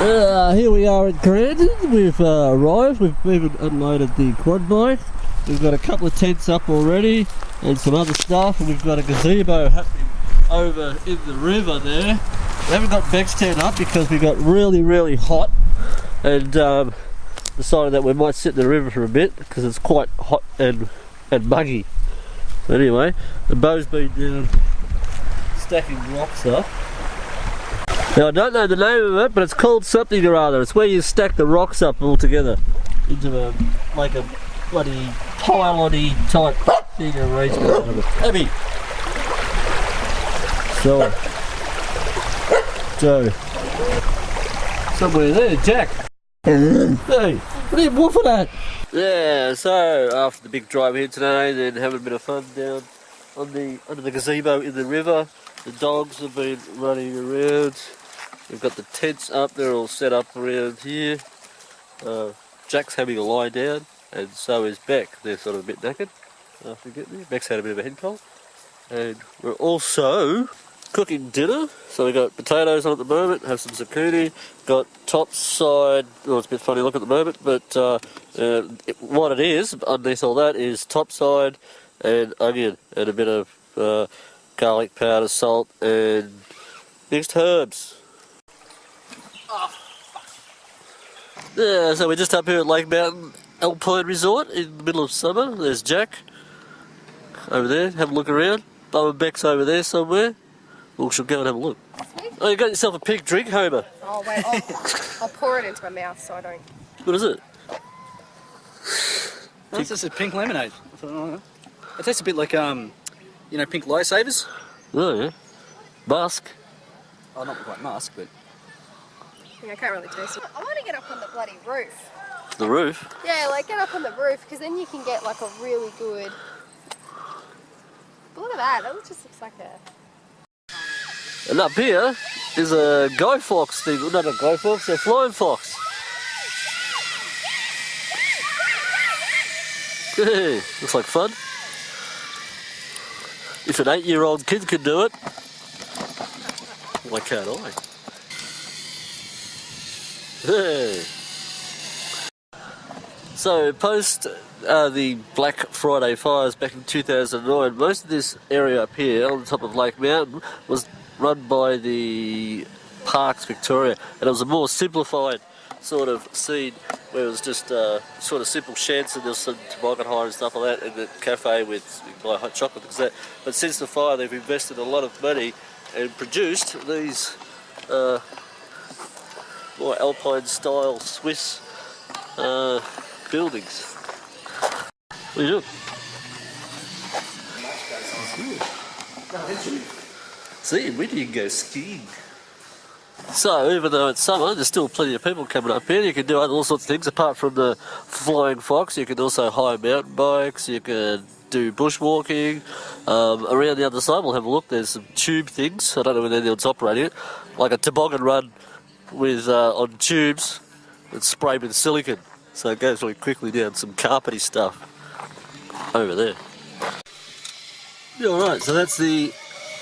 Here we are at Grandin. We've arrived. We've even unloaded the quad bike. We've got a couple of tents up already and some other stuff, and we've got a gazebo happening over in the river there. We haven't got Beck's tent up because we got really hot and decided that we might sit in the river for a bit because it's quite hot and muggy. So anyway, the Beau's been down stacking rocks up. Now I don't know the name of it, but it's called something or other. It's where you stack the rocks up all together into like a bloody pylon-y type thing arrangement. Abby! So, Joe. Somewhere there, Jack. Hey, what are you woofing at? Yeah, so after the big drive here today, then having a bit of fun down under the gazebo in the river. The dogs have been running around. We've got the tents up, they're all set up around here. Jack's having a lie down, and so is Beck. They're sort of a bit knackered after getting there. Beck's had a bit of a head cold. And we're also cooking dinner. So we've got potatoes on at the moment, have some zucchini, got topside, well it's a bit funny look at the moment, but what it is, underneath all that, is topside and onion and a bit of garlic powder, salt and mixed herbs. Yeah, so we're just up here at Lake Mountain Alpine Resort in the middle of summer. There's Jack over there, have a look around. Mum and Beck's over there somewhere. We should go and have a look. Oh, you got yourself a pink drink, Homer. Oh wait, I'll pour it into my mouth so I don't. What is it? It's just a pink lemonade. It tastes a bit like you know, pink lifesavers. Oh yeah. Musk. Oh, not quite musk, but. Yeah, I can't really taste it. I want to get up on the bloody roof. The roof? Yeah, like get up on the roof because then you can get like a really good. But look at that. That just looks like a. And up here is a guy fox thing. Not a guy fox, a flying fox. Hey, looks like fun. If an 8-year-old kid can do it, why can't I? Hey. So post the Black Friday fires back in 2009, most of this area up here on the top of Lake Mountain was run by the Parks Victoria, and it was a more simplified sort of scene where it was just sort of simple sheds and there was some toboggan hire and stuff like that, and the cafe with buy hot chocolate and that. But since the fire, they've invested a lot of money and produced these more Alpine style Swiss buildings. What are you doing? See, when you can go skiing. So, even though it's summer, there's still plenty of people coming up here. You can do all sorts of things apart from the flying fox. You can also hire mountain bikes, you can do bushwalking. Around the other side, we'll have a look. There's some tube things. I don't know whether anyone's operating it. Like a toboggan run with on tubes and sprayed with silicone. So it goes really quickly down some carpety stuff over there. Yeah, alright, so that's the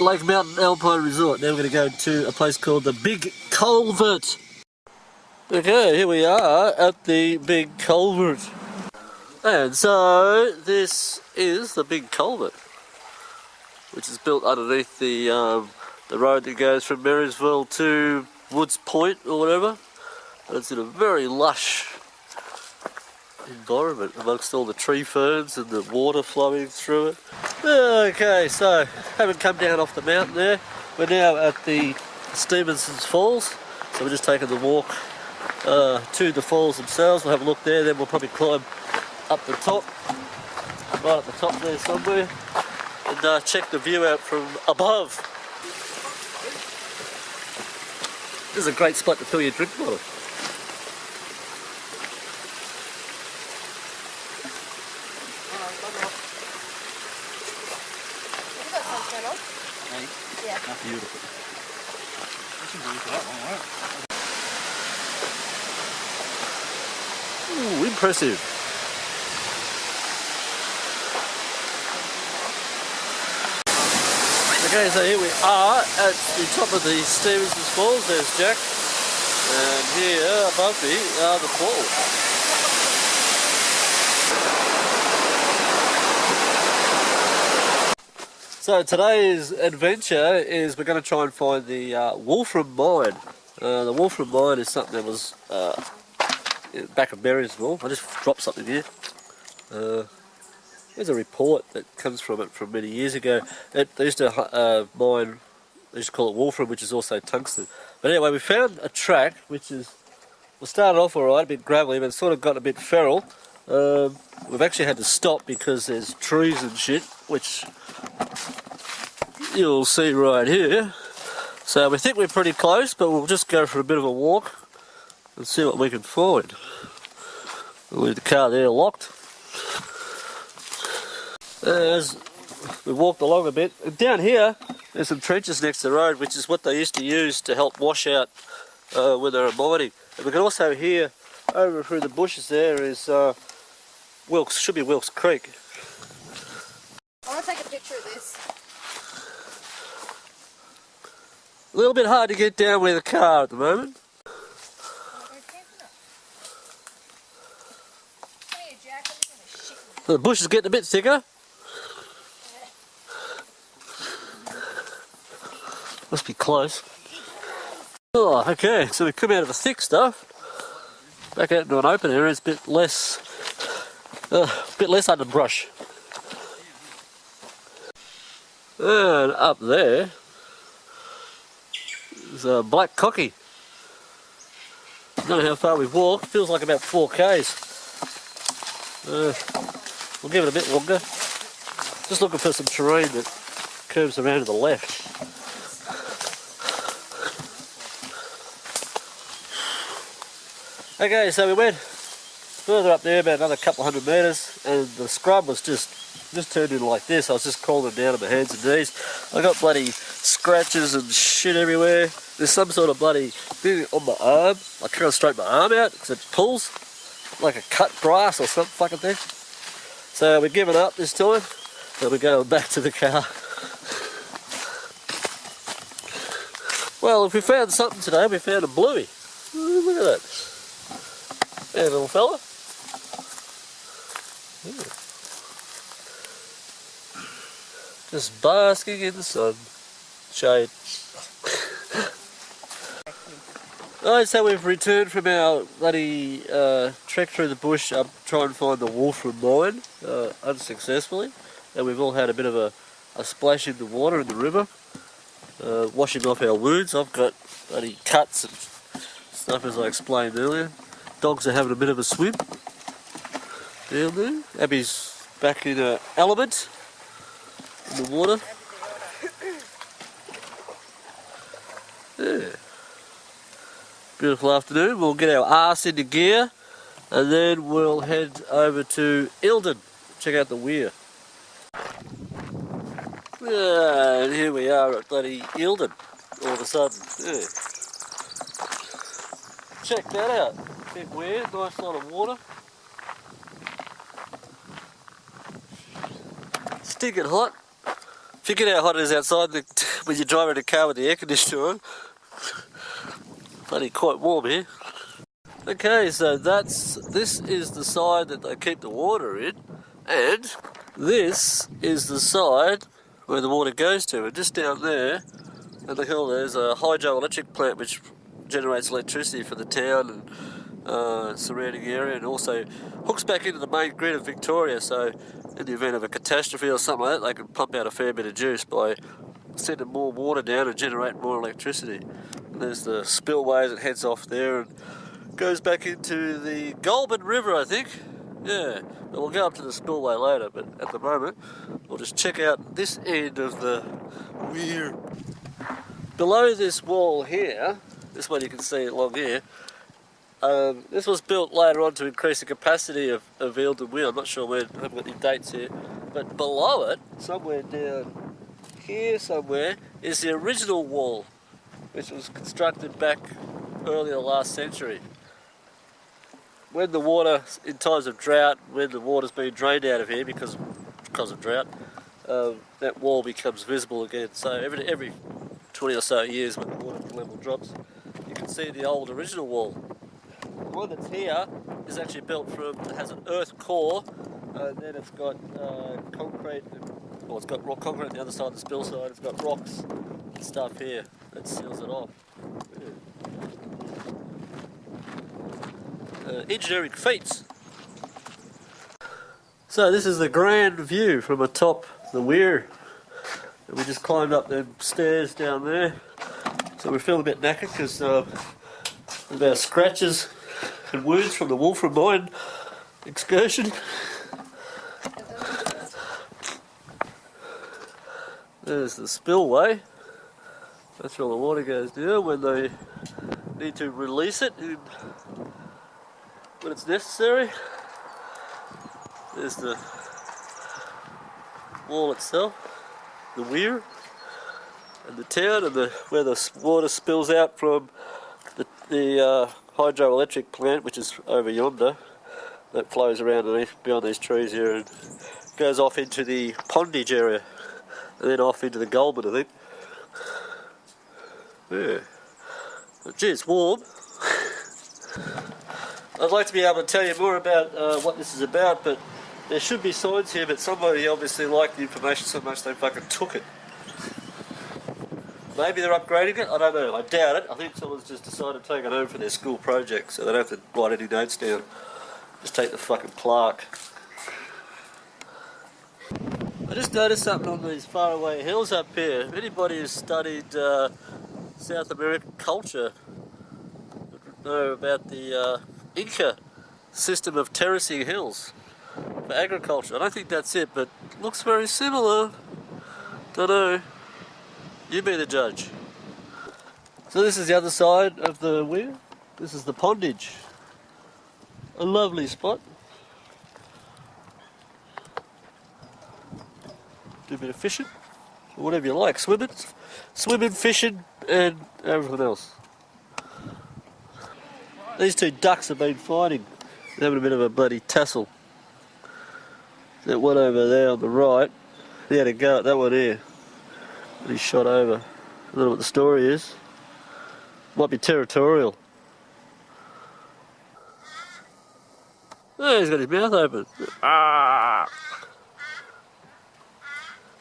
Lake Mountain Alpine Resort. Now we're going to go to a place called the Big Culvert. Okay, here we are at the Big Culvert. And so this is the Big Culvert, which is built underneath the road that goes from Marysville to Woods Point or whatever. And it's in a very lush environment amongst all the tree ferns and the water flowing through it. Okay, so haven't come down off the mountain there. We're now at the Stevenson's Falls, so we're just taking the walk to the falls themselves. We'll have a look there, then we'll probably climb up the top, right at the top there somewhere, and check the view out from above. This is a great spot to fill your drink bottle. Yeah. That's beautiful. That's beautiful, that one, right? Ooh, impressive. Okay, so here we are at the top of the Stevenson's Falls. There's Jack. And here above me are the falls. So today's adventure is we're going to try and find the Wolfram Mine. The Wolfram Mine is something that was back in Marysville. I just dropped something here. There's a report that comes from it from many years ago. They used to mine, they used to call it Wolfram, which is also tungsten. But anyway, we found a track which is, we started off alright, a bit gravelly, but it's sort of got a bit feral. We've actually had to stop because there's trees and shit, which you'll see right here. So we think we're pretty close, but we'll just go for a bit of a walk and see what we can find. We'll leave the car there locked. As we walked along a bit, and down here there's some trenches next to the road, which is what they used to use to help wash out when they were mining. And we can also hear over through the bushes there is Wilkes, should be Wilkes Creek. I want to take a picture of this. A little bit hard to get down with a car at the moment. The bush is getting a bit thicker. Must be close. Oh, okay, so we come out of the thick stuff, back out into an open area. It's a bit less underbrush. And up there is a black cocky. Don't know how far we've walked. Feels like about 4 k's. We'll give it a bit longer. Just looking for some terrain that curves around to the left. Okay, so we went further up there, about another couple of 100 metres, and the scrub was just turned into like this. I was just crawling down on my hands and knees. I got bloody scratches and shit everywhere. There's some sort of bloody thing on my arm. I can't straighten my arm out because it pulls like a cut grass or some fucking thing. So we've given up this time, and we're going back to the car. Well, if we found something today, we found a bluey. Look at that. Hey, little fella. Yeah. Just basking in the sun. Shade. Alright, so we've returned from our bloody trek through the bush up trying to find the Wolfram Mine, unsuccessfully. And we've all had a bit of a splash in the water in the river, washing off our wounds. I've got bloody cuts and stuff, as I explained earlier. Dogs are having a bit of a swim down there. Abby's back in her element in the water. Yeah. Beautiful afternoon. We'll get our arse into gear and then we'll head over to Eildon, check out the Weir. Yeah, and here we are at bloody Eildon all of a sudden. Yeah. Check that out. Big Weir, nice lot of water. Stinking hot. Forget how hot it is outside when you're driving a car with the air conditioner on. Bloody quite warm here. Okay, so this is the side that they keep the water in, and this is the side where the water goes to. And just down there on the hill there's a hydroelectric plant which generates electricity for the town and surrounding area, and also hooks back into the main grid of Victoria, so in the event of a catastrophe or something like that, they can pump out a fair bit of juice by sending more water down and generating more electricity. And there's the spillway that heads off there and goes back into the Goulburn River, I think. Yeah, but we'll go up to the spillway later, but at the moment we'll just check out this end of the Weir. Below this wall here, this one you can see along here, this was built later on to increase the capacity of Eildon Weir. I'm not sure when, I haven't got any dates here, but below it, somewhere down here somewhere, is the original wall, which was constructed back earlier last century. When the water, in times of drought, when the water's been drained out of here because of drought, that wall becomes visible again. So every 20 or so years when the water level drops, you can can see the old original wall. The one that's here is actually built from, it has an earth core, and then it's got concrete, well, it's got rock concrete on the other side, the spill side, it's got rocks and stuff here that seals it off. Yeah. Engineering feats. So this is the grand view from atop the weir. And we just climbed up the stairs down there. So we feel a bit knackered because of our scratches and wounds from the Wolfram Mine excursion. There's the spillway. That's where all the water goes down when they need to release it when it's necessary. There's the wall itself, the weir, and the town, and where the water spills out from the hydroelectric plant, which is over yonder, that flows around beyond these trees here and goes off into the pondage area, and then off into the Goulburn, I think. Yeah. But gee, it's warm. I'd like to be able to tell you more about what this is about, but there should be signs here, but somebody obviously liked the information so much they fucking took it. Maybe they're upgrading it, I don't know, I doubt it. I think someone's just decided to take it home for their school project, so they don't have to write any notes down. Just take the fucking plaque. I just noticed something on these faraway hills up here. If anybody who's studied South American culture would know about the Inca system of terracing hills for agriculture. I don't think that's it, but it looks very similar. Don't know. You be the judge. So this is the other side of the weir. This is the pondage. A lovely spot. Do a bit of fishing, or whatever you like. Swimming, fishing, and everything else. These two ducks have been fighting. They're having a bit of a bloody tussle. That one over there on the right, he had a go at that one here. And he shot over. I don't know what the story is. Might be territorial. Oh, he's got his mouth open. Ah!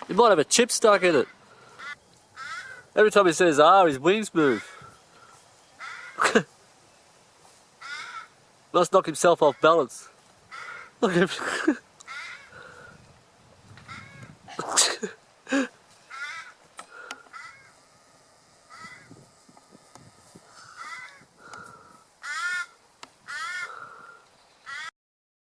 He might have a chip stuck in it. Every time he says "ah," his wings move. Must knock himself off balance. Look at him.